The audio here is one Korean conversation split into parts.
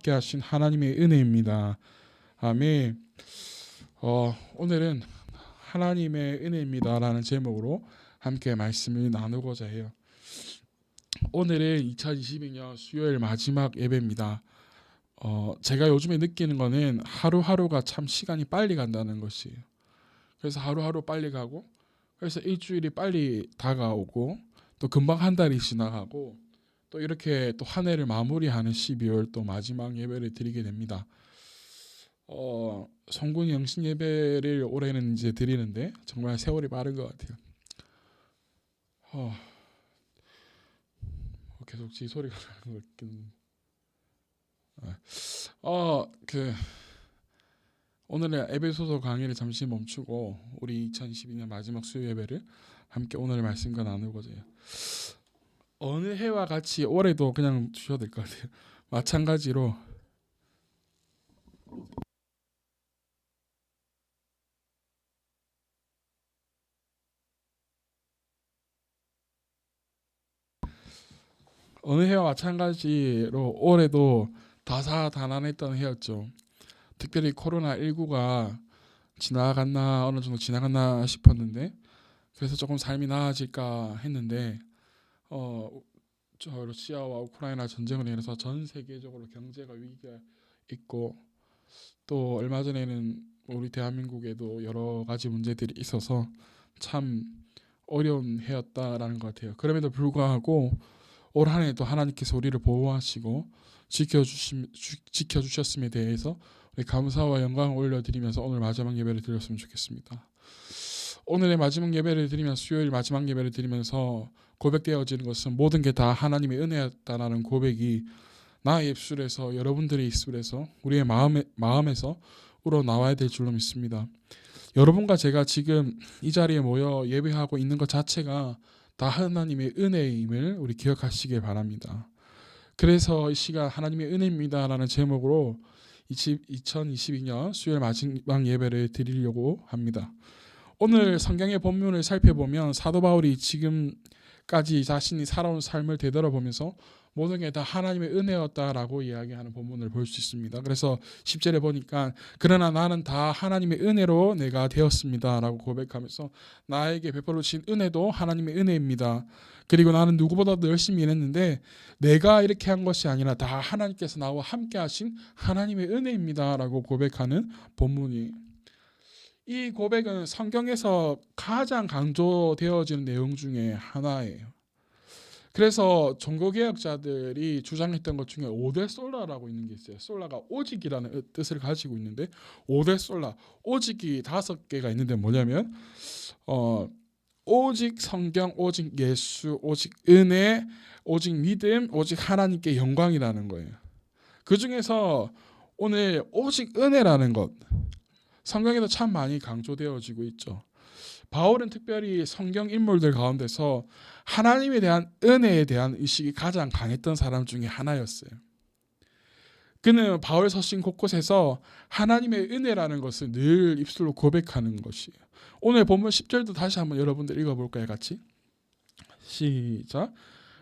함께 하신 하나님의 은혜입니다. 아멘. 오늘은 하나님의 은혜입니다라는 제목으로 함께 말씀을 나누고자 해요. 오늘은 2022년 수요일 마지막 예배입니다. 제가 요즘에 느끼는 거는 하루하루가 참 시간이 빨리 간다는 것이에요. 그래서 하루하루 빨리 가고, 그래서 일주일이 빨리 다가오고, 또 금방 한 달이 지나가고, 또 이렇게 또 한 해를 마무리하는 12월 또 마지막 예배를 드리게 됩니다. 성군 영신 예배를 올해는 이제 드리는데 정말 세월이 빠른 것 같아요. 계속 지 소리가 나는 것 같긴. 오늘의 에베소서 강의를 잠시 멈추고 우리 2022년 마지막 수요 예배를 함께 오늘의 말씀과 나누고자 해요. 어느 해와 같이 올해도 그냥 주셔도 될 것 같아요. 마찬가지로 어느 해와 마찬가지로 올해도 다사다난했던 해였죠. 특별히 코로나19가 지나갔나 어느 정도 지나갔나 싶었는데, 그래서 조금 삶이 나아질까 했는데 저 러시아와 우크라이나 전쟁으로 인해서 전 세계적으로 경제가 위기가 있고, 또 얼마 전에는 우리 대한민국에도 여러 가지 문제들이 있어서 참 어려운 해였다라는 것 같아요. 그럼에도 불구하고 올 한 해도 하나님께서 우리를 보호하시고 지켜주셨음에 대해서 우리 감사와 영광을 올려드리면서 오늘 마지막 예배를 드렸으면 좋겠습니다. 오늘의 마지막 예배를 드리면서, 수요일 마지막 예배를 드리면서 고백되어지는 것은 모든 게 다 하나님의 은혜였다라는 고백이 나의 입술에서, 여러분들의 입술에서, 우리의 마음에서 우러나와야 될 줄로 믿습니다. 여러분과 제가 지금 이 자리에 모여 예배하고 있는 것 자체가 다 하나님의 은혜임을 우리 기억하시길 바랍니다. 그래서 이 시간 하나님의 은혜입니다라는 제목으로 2022년 수요일 마지막 예배를 드리려고 합니다. 오늘 성경의 본문을 살펴보면 사도 바울이 지금까지 자신이 살아온 삶을 되돌아보면서 모든 게 다 하나님의 은혜였다라고 이야기하는 본문을 볼 수 있습니다. 그래서 10절에 보니까 그러나 나는 다 하나님의 은혜로 내가 되었습니다라고 고백하면서 나에게 베풀어 주신 은혜도 하나님의 은혜입니다. 그리고 나는 누구보다도 열심히 일했는데 내가 이렇게 한 것이 아니라 다 하나님께서 나와 함께 하신 하나님의 은혜입니다라고 고백하는 본문이, 이 고백은 성경에서 가장 강조되어지는 내용 중에 하나예요. 그래서 종교개혁자들이 주장했던 것 중에 5대 솔라라고 있는 게 있어요. 솔라가 오직이라는 뜻을 가지고 있는데 5대 솔라, 오직이 5개가 있는데 뭐냐면 오직 성경, 오직 예수, 오직 은혜, 오직 믿음, 오직 하나님께 영광이라는 거예요. 그 중에서 오늘 오직 은혜라는 것, 성경에도 참 많이 강조되어지고 있죠. 바울은 특별히 성경 인물들 가운데서 하나님에 대한 은혜에 대한 의식이 가장 강했던 사람 중에 하나였어요. 그는 바울 서신 곳곳에서 하나님의 은혜라는 것을 늘 입술로 고백하는 것이에요. 오늘 본문 10절도 다시 한번 여러분들 읽어볼까요? 같이 시작.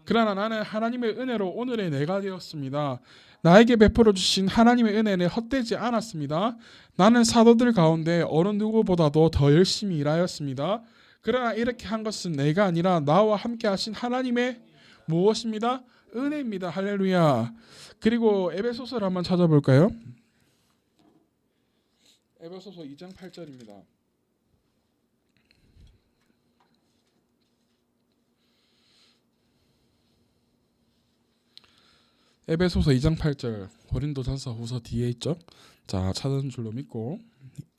그러나 나는 하나님의 은혜로 오늘의 내가 되었습니다. 나에게 베풀어 주신 하나님의 은혜는 헛되지 않았습니다. 나는 사도들 가운데 어느 누구보다도 더 열심히 일하였습니다. 그러나 이렇게 한 것은 내가 아니라 나와 함께 하신 하나님의 무엇입니다? 은혜입니다. 할렐루야. 그리고 에베소서를 한번 찾아볼까요? 에베소서 2장 8절입니다. 에베소서 2장 8절, 고린도전서 후서 뒤에 있죠. 자, 찾은 줄로 믿고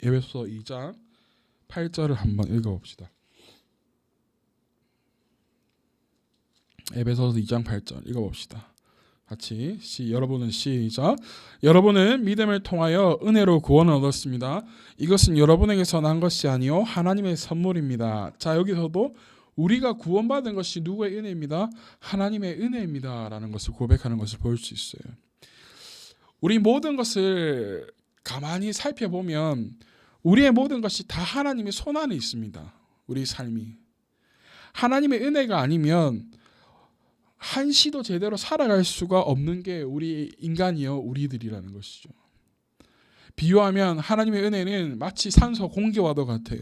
에베소서 2장 8절을 한번 읽어봅시다. 에베소서 2장 8절 읽어봅시다. 같이 여러분은 시작. 여러분은 믿음을 통하여 은혜로 구원을 얻었습니다. 이것은 여러분에게서 난 것이 아니요 하나님의 선물입니다. 자, 여기서도 우리가 구원받은 것이 누구의 은혜입니다? 하나님의 은혜입니다 라는 것을 고백하는 것을 볼 수 있어요. 우리 모든 것을 가만히 살펴보면 우리의 모든 것이 다 하나님의 손 안에 있습니다. 우리 삶이 하나님의 은혜가 아니면 한시도 제대로 살아갈 수가 없는 게 우리 인간이요, 우리들이라는 것이죠. 비유하면 하나님의 은혜는 마치 산소 공기와도 같아요.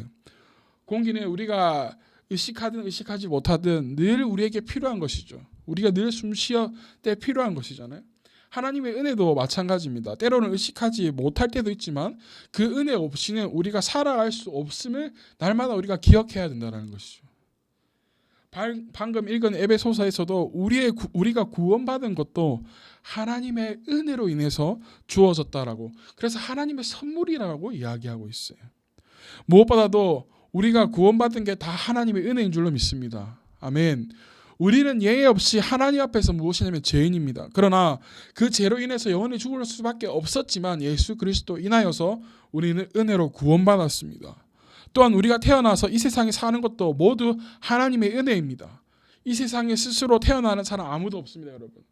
공기는 우리가 의식하든 의식하지 못하든 늘 우리에게 필요한 것이죠. 우리가 늘 숨 쉬어 때 필요한 것이잖아요. 하나님의 은혜도 마찬가지입니다. 때로는 의식하지 못할 때도 있지만 그 은혜 없이는 우리가 살아갈 수 없음을 날마다 우리가 기억해야 된다는 것이죠. 방금 읽은 에베소서에서도 우리가 구원받은 것도 하나님의 은혜로 인해서 주어졌다라고, 그래서 하나님의 선물이라고 이야기하고 있어요. 무엇보다도 우리가 구원받은 게 다 하나님의 은혜인 줄로 믿습니다. 아멘. 우리는 예외 없이 하나님 앞에서 무엇이냐면 죄인입니다. 그러나 그 죄로 인해서 영원히 죽을 수밖에 없었지만 예수 그리스도 인하여서 우리는 은혜로 구원받았습니다. 또한 우리가 태어나서 이 세상에 사는 것도 모두 하나님의 은혜입니다. 이 세상에 스스로 태어나는 사람 아무도 없습니다, 여러분.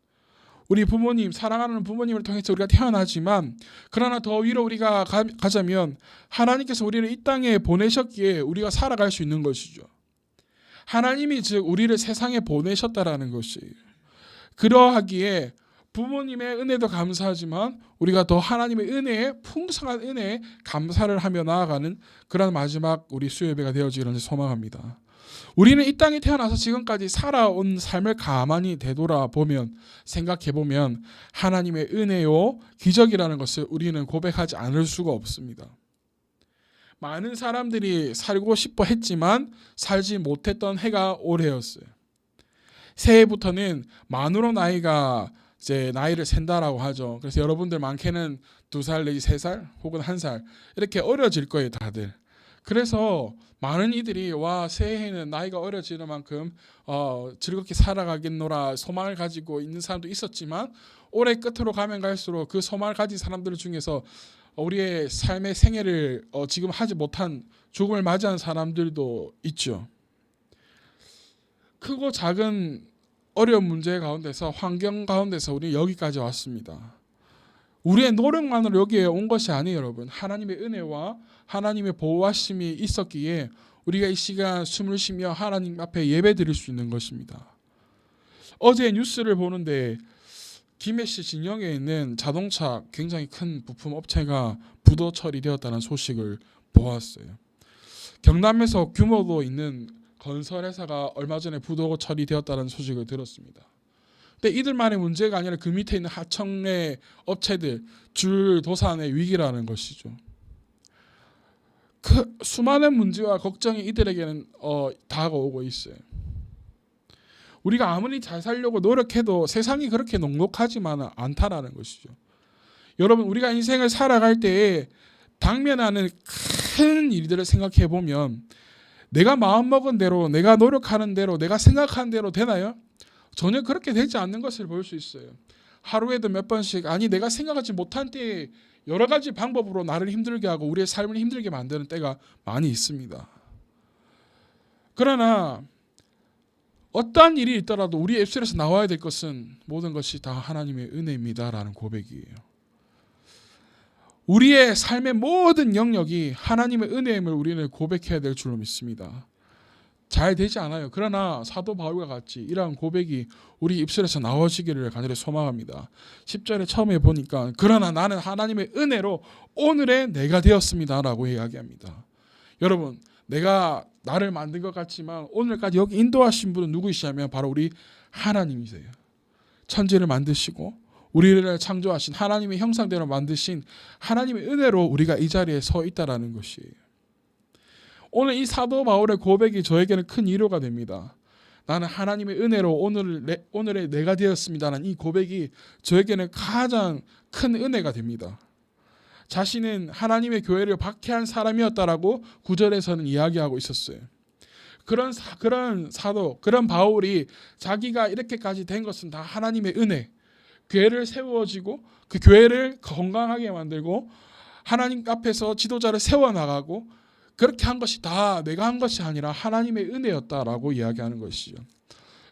우리 부모님, 사랑하는 부모님을 통해서 우리가 태어나지만, 그러나 더 위로 우리가 가자면 하나님께서 우리를 이 땅에 보내셨기에 우리가 살아갈 수 있는 것이죠. 하나님이 즉 우리를 세상에 보내셨다라는 것이에요. 그러하기에 부모님의 은혜도 감사하지만 우리가 더 하나님의 은혜에, 풍성한 은혜에 감사를 하며 나아가는 그런 마지막 우리 수요예배가 되어지기를 소망합니다. 우리는 이 땅에 태어나서 지금까지 살아온 삶을 가만히 되돌아보면, 생각해보면 하나님의 은혜요 기적이라는 것을 우리는 고백하지 않을 수가 없습니다. 많은 사람들이 살고 싶어 했지만 살지 못했던 해가 올해였어요. 새해부터는 만으로 나이를 센다라고 하죠. 그래서 여러분들 많게는 2살 내지 3살 혹은 1살 이렇게 어려질 거예요, 다들. 그래서 많은 이들이 새해에는 나이가 어려지는 만큼 즐겁게 살아가겠노라 소망을 가지고 있는 사람도 있었지만, 올해 끝으로 가면 갈수록 그 소망을 가진 사람들 중에서 우리의 삶의 생애를 지금 하지 못한 죽음을 맞이한 사람들도 있죠. 크고 작은 어려운 문제 가운데서, 환경 가운데서 우리는 여기까지 왔습니다. 우리의 노력만으로 여기에 온 것이 아니에요, 여러분. 하나님의 은혜와 하나님의 보호하심이 있었기에 우리가 이 시간 숨을 쉬며 하나님 앞에 예배 드릴 수 있는 것입니다. 어제 뉴스를 보는데 김해시 진영에 있는 자동차 굉장히 큰 부품 업체가 부도 처리되었다는 소식을 보았어요. 경남에서 규모도 있는 건설회사가 얼마 전에 부도 처리되었다는 소식을 들었습니다. 근데 이들만의 문제가 아니라 그 밑에 있는 하청의 업체들, 줄도산의 위기라는 것이죠. 그 수많은 문제와 걱정이 이들에게는 다가오고 있어요. 우리가 아무리 잘 살려고 노력해도 세상이 그렇게 녹록하지만은 않다라는 것이죠. 여러분, 우리가 인생을 살아갈 때에 당면하는 큰 일들을 생각해 보면 내가 마음먹은 대로, 내가 노력하는 대로, 내가 생각하는 대로 되나요? 전혀 그렇게 되지 않는 것을 볼 수 있어요. 하루에도 몇 번씩, 내가 생각하지 못한 때에 여러 가지 방법으로 나를 힘들게 하고 우리의 삶을 힘들게 만드는 때가 많이 있습니다. 그러나 어떠한 일이 있더라도 우리의 입술에서 나와야 될 것은 모든 것이 다 하나님의 은혜입니다라는 고백이에요. 우리의 삶의 모든 영역이 하나님의 은혜임을 우리는 고백해야 될 줄로 믿습니다. 잘 되지 않아요. 그러나 사도 바울과 같이 이러한 고백이 우리 입술에서 나오시기를 간절히 소망합니다. 10절에 처음에 보니까 그러나 나는 하나님의 은혜로 오늘의 내가 되었습니다라고 이야기합니다. 여러분, 내가 나를 만든 것 같지만 오늘까지 여기 인도하신 분은 누구이시냐면 바로 우리 하나님이세요. 천지를 만드시고 우리를 창조하신 하나님의 형상대로 만드신 하나님의 은혜로 우리가 이 자리에 서 있다라는 것이에요. 오늘 이 사도 바울의 고백이 저에게는 큰 위로가 됩니다. 나는 하나님의 은혜로 오늘의 내가 되었습니다라는 이 고백이 저에게는 가장 큰 은혜가 됩니다. 자신은 하나님의 교회를 박해한 사람이었다라고 9절에서는 이야기하고 있었어요. 그런 사도, 그런 바울이 자기가 이렇게까지 된 것은 다 하나님의 은혜, 교회를 세워지고 그 교회를 건강하게 만들고 하나님 앞에서 지도자를 세워나가고 그렇게 한 것이 다 내가 한 것이 아니라 하나님의 은혜였다라고 이야기하는 것이죠.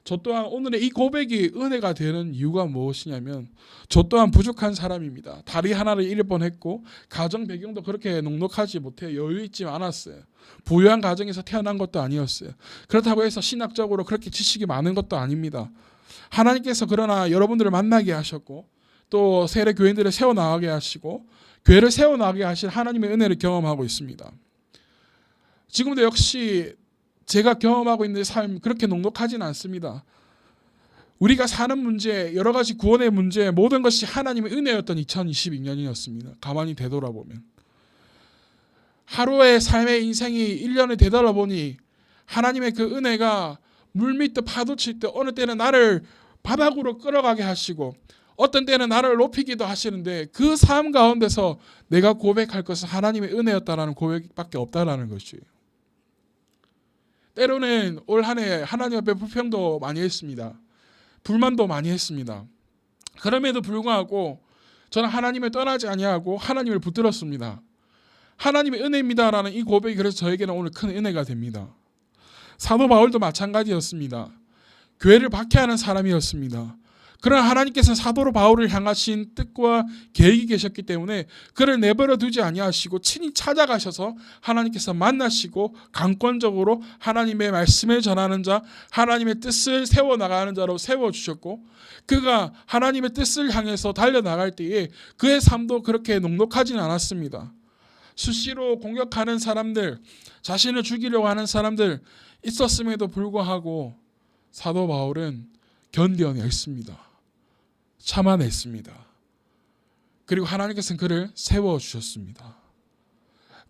저 또한 오늘의 이 고백이 은혜가 되는 이유가 무엇이냐면 저 또한 부족한 사람입니다. 다리 하나를 잃을 뻔했고 가정 배경도 그렇게 넉넉하지 못해 여유 있지 않았어요. 부유한 가정에서 태어난 것도 아니었어요. 그렇다고 해서 신학적으로 그렇게 지식이 많은 것도 아닙니다. 하나님께서 그러나 여러분들을 만나게 하셨고 또 세례 교인들을 세워나가게 하시고 교회를 세워나가게 하신 하나님의 은혜를 경험하고 있습니다. 지금도 역시 제가 경험하고 있는 삶 그렇게 녹록하지는 않습니다. 우리가 사는 문제, 여러 가지 구원의 문제, 모든 것이 하나님의 은혜였던 2022년이었습니다. 가만히 되돌아보면. 하루의 삶의 인생이 1년을 되돌아보니 하나님의 그 은혜가 물밀듯 파도칠 때 어느 때는 나를 바닥으로 끌어가게 하시고 어떤 때는 나를 높이기도 하시는데 그 삶 가운데서 내가 고백할 것은 하나님의 은혜였다라는 고백밖에 없다라는 것이에요. 때로는 올 한 해 하나님 앞에 불평도 많이 했습니다. 불만도 많이 했습니다. 그럼에도 불구하고 저는 하나님을 떠나지 아니하고 하나님을 붙들었습니다. 하나님의 은혜입니다라는 이 고백이 그래서 저에게는 오늘 큰 은혜가 됩니다. 사도 바울도 마찬가지였습니다. 교회를 박해하는 사람이었습니다. 그러나 하나님께서는 사도 바울을 향하신 뜻과 계획이 계셨기 때문에 그를 내버려 두지 아니하시고 친히 찾아가셔서 하나님께서 만나시고 강권적으로 하나님의 말씀을 전하는 자, 하나님의 뜻을 세워나가는 자로 세워주셨고 그가 하나님의 뜻을 향해서 달려나갈 때에 그의 삶도 그렇게 녹록하지는 않았습니다. 수시로 공격하는 사람들, 자신을 죽이려고 하는 사람들 있었음에도 불구하고 사도 바울은 견뎌냈습니다. 참아냈습니다. 그리고 하나님께서는 그를 세워주셨습니다.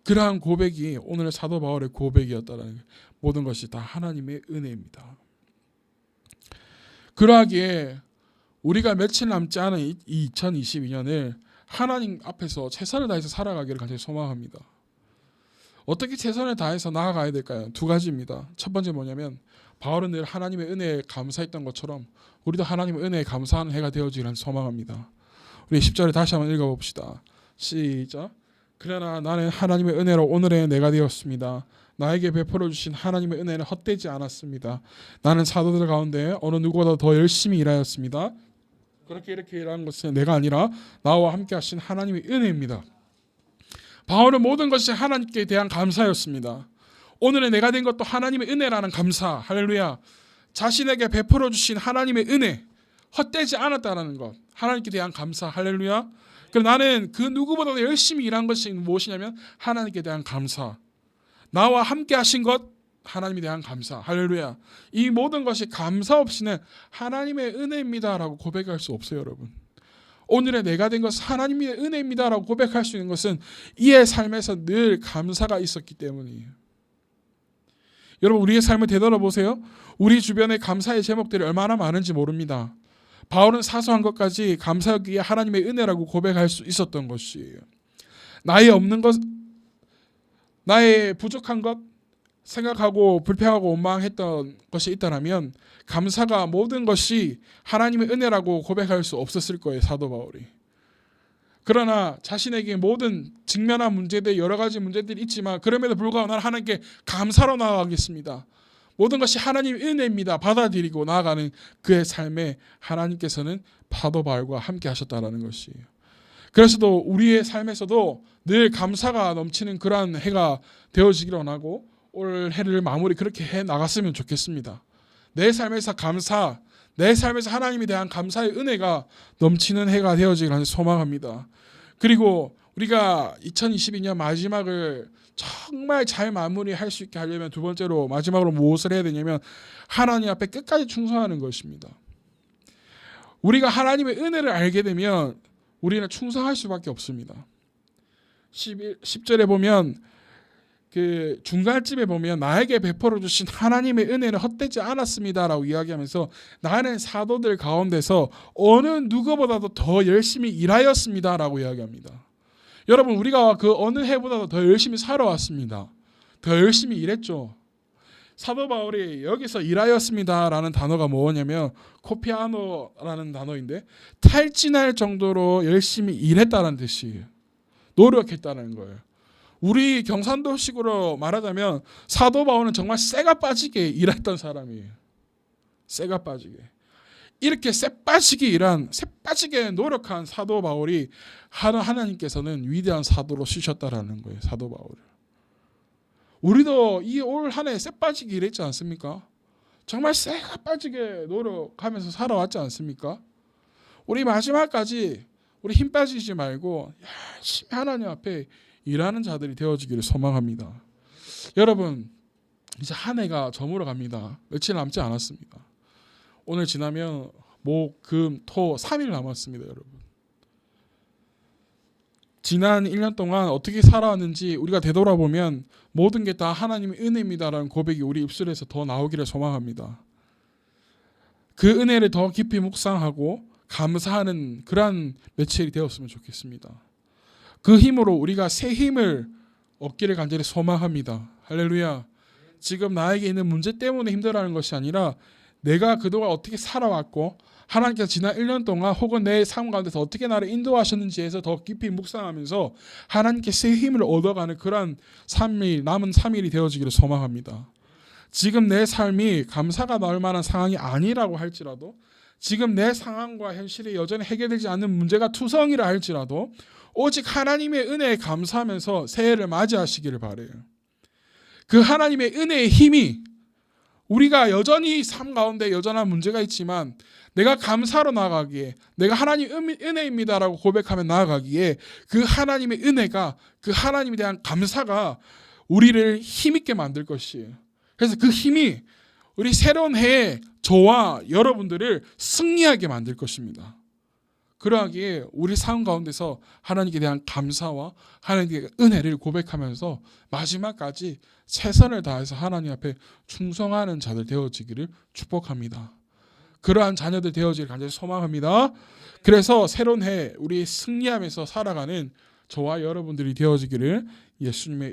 그러한 고백이 오늘 사도 바울의 고백이었다는 모든 것이 다 하나님의 은혜입니다. 그러하기에 우리가 며칠 남지 않은 이 2022년을 하나님 앞에서 최선을 다해서 살아가기를 간절히 소망합니다. 어떻게 최선을 다해서 나아가야 될까요? 두 가지입니다. 첫 번째 뭐냐면 바울은 늘 하나님의 은혜에 감사했던 것처럼 우리도 하나님의 은혜에 감사하는 해가 되어지기를 소망합니다. 우리 10절에 다시 한번 읽어봅시다. 시작. 그러나 나는 하나님의 은혜로 오늘의 내가 되었습니다. 나에게 베풀어 주신 하나님의 은혜는 헛되지 않았습니다. 나는 사도들 가운데 어느 누구보다 더 열심히 일하였습니다. 그렇게 이렇게 일하는 것은 내가 아니라 나와 함께 하신 하나님의 은혜입니다. 바울은 모든 것이 하나님께 대한 감사였습니다. 오늘의 내가 된 것도 하나님의 은혜라는 감사. 할렐루야. 자신에게 베풀어 주신 하나님의 은혜, 헛되지 않았다는 것, 하나님께 대한 감사. 할렐루야. 그럼 나는 그 누구보다 열심히 일한 것이 무엇이냐면 하나님께 대한 감사. 나와 함께 하신 것, 하나님에 대한 감사. 할렐루야. 이 모든 것이 감사 없이는 하나님의 은혜입니다라고 고백할 수 없어요, 여러분. 오늘의 내가 된 것은 하나님의 은혜입니다라고 고백할 수 있는 것은 이의 삶에서 늘 감사가 있었기 때문이에요. 여러분, 우리의 삶을 되돌아보세요. 우리 주변에 감사의 제목들이 얼마나 많은지 모릅니다. 바울은 사소한 것까지 감사하기에 하나님의 은혜라고 고백할 수 있었던 것이에요. 나의 없는 것, 나의 부족한 것 생각하고 불평하고 원망했던 것이 있다면 감사가 모든 것이 하나님의 은혜라고 고백할 수 없었을 거예요, 사도 바울이. 그러나 자신에게 모든 직면한 문제들, 여러 가지 문제들이 있지만 그럼에도 불구하고 나는 하나님께 감사로 나아가겠습니다. 모든 것이 하나님의 은혜입니다. 받아들이고 나아가는 그의 삶에 하나님께서는 사도 바울과 함께 하셨다는 것이에요. 그래서도 우리의 삶에서도 늘 감사가 넘치는 그러한 해가 되어지기를 원하고 올 해를 마무리 그렇게 해 나갔으면 좋겠습니다. 내 삶에서 감사, 내 삶에서 하나님에 대한 감사의 은혜가 넘치는 해가 되어지기를 소망합니다. 그리고 우리가 2022년 마지막을 정말 잘 마무리할 수 있게 하려면 두 번째로 마지막으로 무엇을 해야 되냐면 하나님 앞에 끝까지 충성하는 것입니다. 우리가 하나님의 은혜를 알게 되면 우리는 충성할 수밖에 없습니다. 10절에 보면 그 중간쯤에 보면 나에게 베풀어 주신 하나님의 은혜는 헛되지 않았습니다라고 이야기하면서 나는 사도들 가운데서 어느 누구보다도 더 열심히 일하였습니다라고 이야기합니다. 여러분, 우리가 그 어느 해보다도 더 열심히 살아왔습니다. 더 열심히 일했죠. 사도 바울이 여기서 일하였습니다라는 단어가 뭐냐면 코피아노라는 단어인데 탈진할 정도로 열심히 일했다는 뜻이에요. 노력했다는 거예요. 우리 경상도식으로 말하자면 사도 바울은 정말 쇠가 빠지게 일했던 사람이에요. 쇠가 빠지게. 이렇게 쇠 빠지게 노력한 사도 바울이 하나님께서는 위대한 사도로 쓰셨다라는 거예요. 사도 바울을. 우리도 이 올 한 해 쇠 빠지게 일했지 않습니까? 정말 쇠가 빠지게 노력하면서 살아왔지 않습니까? 우리 마지막까지 우리 힘 빠지지 말고 열심히 하나님 앞에 일하는 자들이 되어지기를 소망합니다. 여러분, 이제 한 해가 저물어 갑니다. 며칠 남지 않았습니다. 오늘 지나면 목, 금, 토 3일 남았습니다. 여러분, 지난 1년 동안 어떻게 살아왔는지 우리가 되돌아보면 모든 게 다 하나님의 은혜입니다라는 고백이 우리 입술에서 더 나오기를 소망합니다. 그 은혜를 더 깊이 묵상하고 감사하는 그러한 며칠이 되었으면 좋겠습니다. 그 힘으로 우리가 새 힘을 얻기를 간절히 소망합니다. 할렐루야. 지금 나에게 있는 문제 때문에 힘들어하는 것이 아니라 내가 그동안 어떻게 살아왔고 하나님께서 지난 1년 동안 혹은 내 삶 가운데서 어떻게 나를 인도하셨는지에서 더 깊이 묵상하면서 하나님께 새 힘을 얻어가는 그러한 3일, 남은 3일이 되어지기를 소망합니다. 지금 내 삶이 감사가 나올 만한 상황이 아니라고 할지라도, 지금 내 상황과 현실이 여전히 해결되지 않는 문제가 투성이라 할지라도 오직 하나님의 은혜에 감사하면서 새해를 맞이하시기를 바라요. 그 하나님의 은혜의 힘이 우리가 여전히 삶 가운데 여전한 문제가 있지만 내가 감사로 나아가기에, 내가 하나님 은혜입니다라고 고백하며 나아가기에 그 하나님의 은혜가, 그 하나님에 대한 감사가 우리를 힘있게 만들 것이에요. 그래서 그 힘이 우리 새로운 해에 저와 여러분들을 승리하게 만들 것입니다. 그러하기에 우리 삶 가운데서 하나님께 대한 감사와 하나님께 은혜를 고백하면서 마지막까지 최선을 다해서 하나님 앞에 충성하는 자들 되어지기를 축복합니다. 그러한 자녀들 되어지기를 간절히 소망합니다. 그래서 새로운 해 우리 승리하면서 살아가는 저와 여러분들이 되어지기를 예수님의